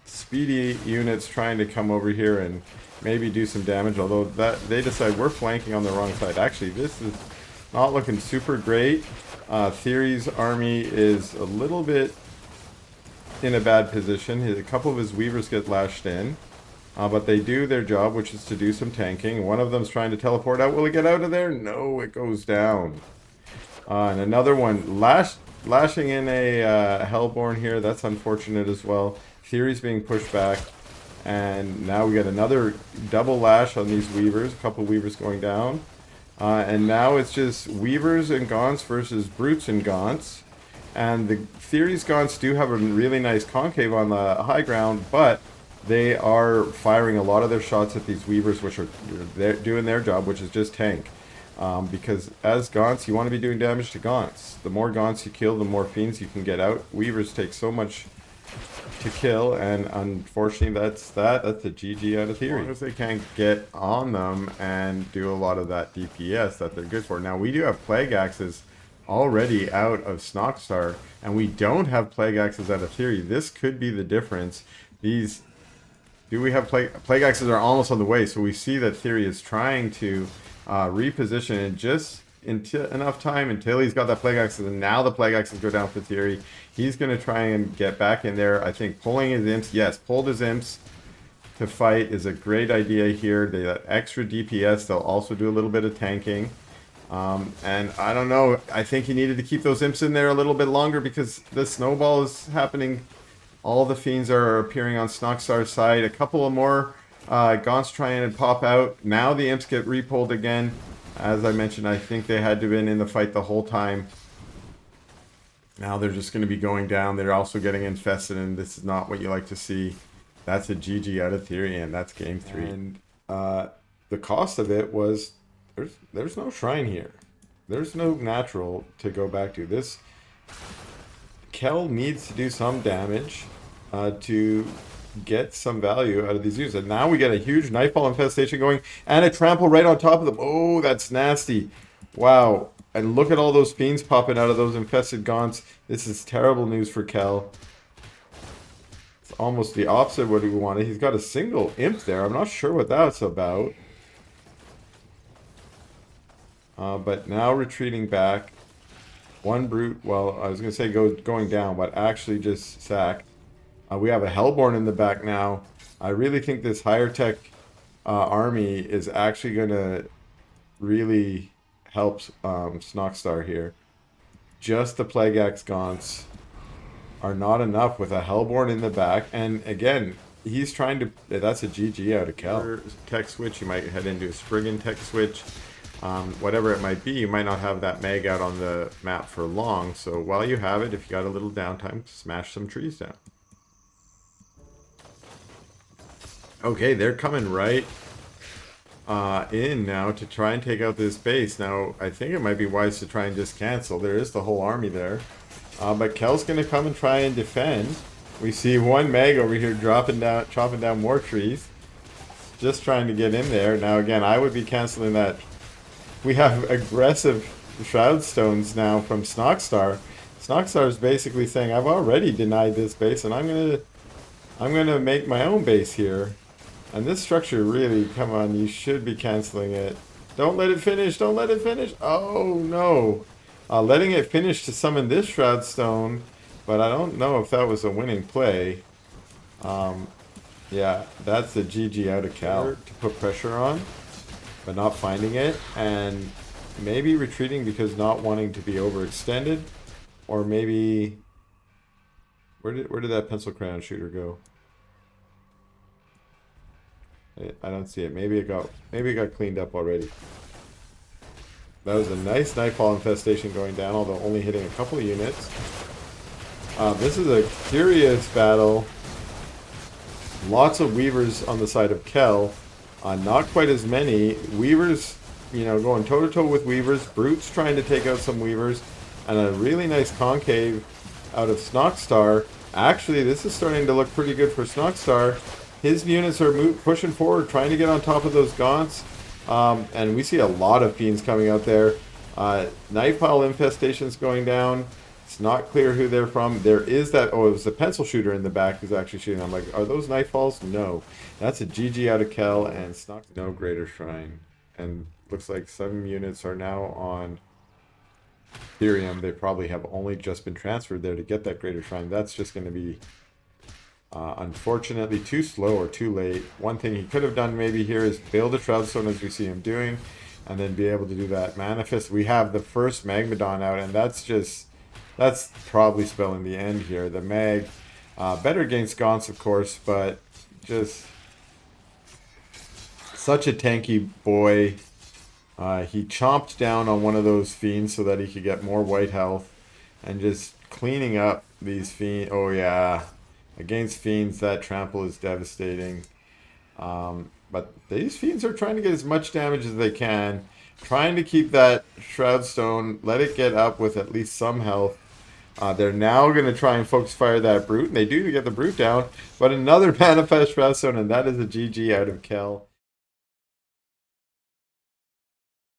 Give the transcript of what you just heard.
speedy units trying to come over here and maybe do some damage, although that they decide we're flanking on the wrong side. Actually, this is not looking super great. Theory's army is a little bit in a bad position. A couple of his weavers get lashed in, but they do their job, which is to do some tanking. One of them's trying to teleport out. Will it get out of there? No, it goes down. And another one lashing in a Hellborn here. That's unfortunate as well. Theory's being pushed back. And now we got another double lash on these weavers. A couple weavers going down. And now it's just weavers and gaunts versus brutes and gaunts. And the Theory's gaunts do have a really nice concave on the high ground, but they are firing a lot of their shots at these weavers, which are doing their job, which is just tank. Because as gaunts, you want to be doing damage to gaunts. The more gaunts you kill, the more fiends you can get out. Weavers take so much to kill, and unfortunately that's a GG out of Theory. As long as they can't get on them and do a lot of that DPS that they're good for. Now we do have Plague Axes already out of Snoxtar, and we don't have Plague Axes out of Theory. This could be the difference. These... Do we have Plague Axes are almost on the way, so we see that Theory is trying to reposition it just enough time until he's got that Plague Axes, and now the Plague Axes go down for Theory. He's going to try and get back in there. I think pulling his imps, yes, pulled his imps to fight is a great idea here. They got extra DPS. They'll also do a little bit of tanking. And I don't know, I think he needed to keep those imps in there a little bit longer because the snowball is happening. All the fiends are appearing on Snoxtar's side. A couple of more gaunts trying to pop out. Now the imps get repulled again. As I mentioned, I think they had to have been in the fight the whole time. Now they're just going to be going down. They're also getting infested, and this is not what you like to see. That's a GG out of Theory, and that's game 3. And the cost of it was there's no shrine here. There's no natural to go back to. This Kel needs to do some damage to get some value out of these units. And now we get a huge Nightfall infestation going and a trample right on top of them. Oh, that's nasty. Wow. And look at all those fiends popping out of those infested gaunts. This is terrible news for Kel. It's almost the opposite of what he wanted. He's got a single imp there. I'm not sure what that's about. But now retreating back. One brute, well, I was going to say going down, but actually just sacked. We have a Hellborn in the back now. I really think this higher tech army is actually going to really help Snoxtar here. Just the Plague Axe gaunts are not enough with a Hellborn in the back. And again, he's trying to... That's a GG out of Kel. Tech switch, you might head into a Spriggan tech switch. Whatever it might be, you might not have that mag out on the map for long. So while you have it, if you got a little downtime, smash some trees down. Okay, they're coming right in now to try and take out this base. Now, I think it might be wise to try and just cancel. There is the whole army there. But Kel's going to come and try and defend. We see one mag over here chopping down more trees. Just trying to get in there. Now, again, I would be canceling that. We have aggressive Shroud Stones now from Snoxtar. Snoxtar is basically saying, I've already denied this base, and I'm gonna make my own base here. And this structure really, come on, you should be canceling it. Don't let it finish, don't let it finish. Oh no. Letting it finish to summon this Shroud Stone, but I don't know if that was a winning play. Yeah, that's the GG out of Cal to put pressure on, but not finding it, and maybe retreating because not wanting to be overextended, or maybe where did that pencil crayon shooter go? I don't see it. Maybe it got cleaned up already. That was a nice Nightfall infestation going down, although only hitting a couple of units. This is a curious battle. Lots of Weavers on the side of Kel. Not quite as many. Weavers, going toe-to-toe with Weavers. Brutes trying to take out some Weavers. And a really nice concave out of Snoxtar. Actually, this is starting to look pretty good for Snoxtar. His units are pushing forward, trying to get on top of those gaunts. And we see a lot of fiends coming out there. Nightfall infestations going down. It's not clear who they're from. There is that. Oh, it was the pencil shooter in the back who's actually shooting. I'm like, are those nightfalls? No. That's a GG out of Kel and Snoxtar. No greater shrine. And looks like some units are now on Ethereum. They probably have only just been transferred there to get that greater shrine. That's just going to be unfortunately too slow or too late. One thing he could have done maybe here is build a Shroudstone as we see him doing, and then be able to do that manifest. We have the first Magmadon out, and that's probably spelling the end here. The Mag, better against Gaunts, of course, but just such a tanky boy. He chomped down on one of those fiends so that he could get more white health, and just cleaning up these fiends. Oh yeah, against fiends that trample is devastating. But these fiends are trying to get as much damage as they can, trying to keep that Shroudstone, let it get up with at least some health. They're now going to try and focus fire that Brute, and they do to get the Brute down, but another Manifest Shroudstone, and that is a GG out of Kel.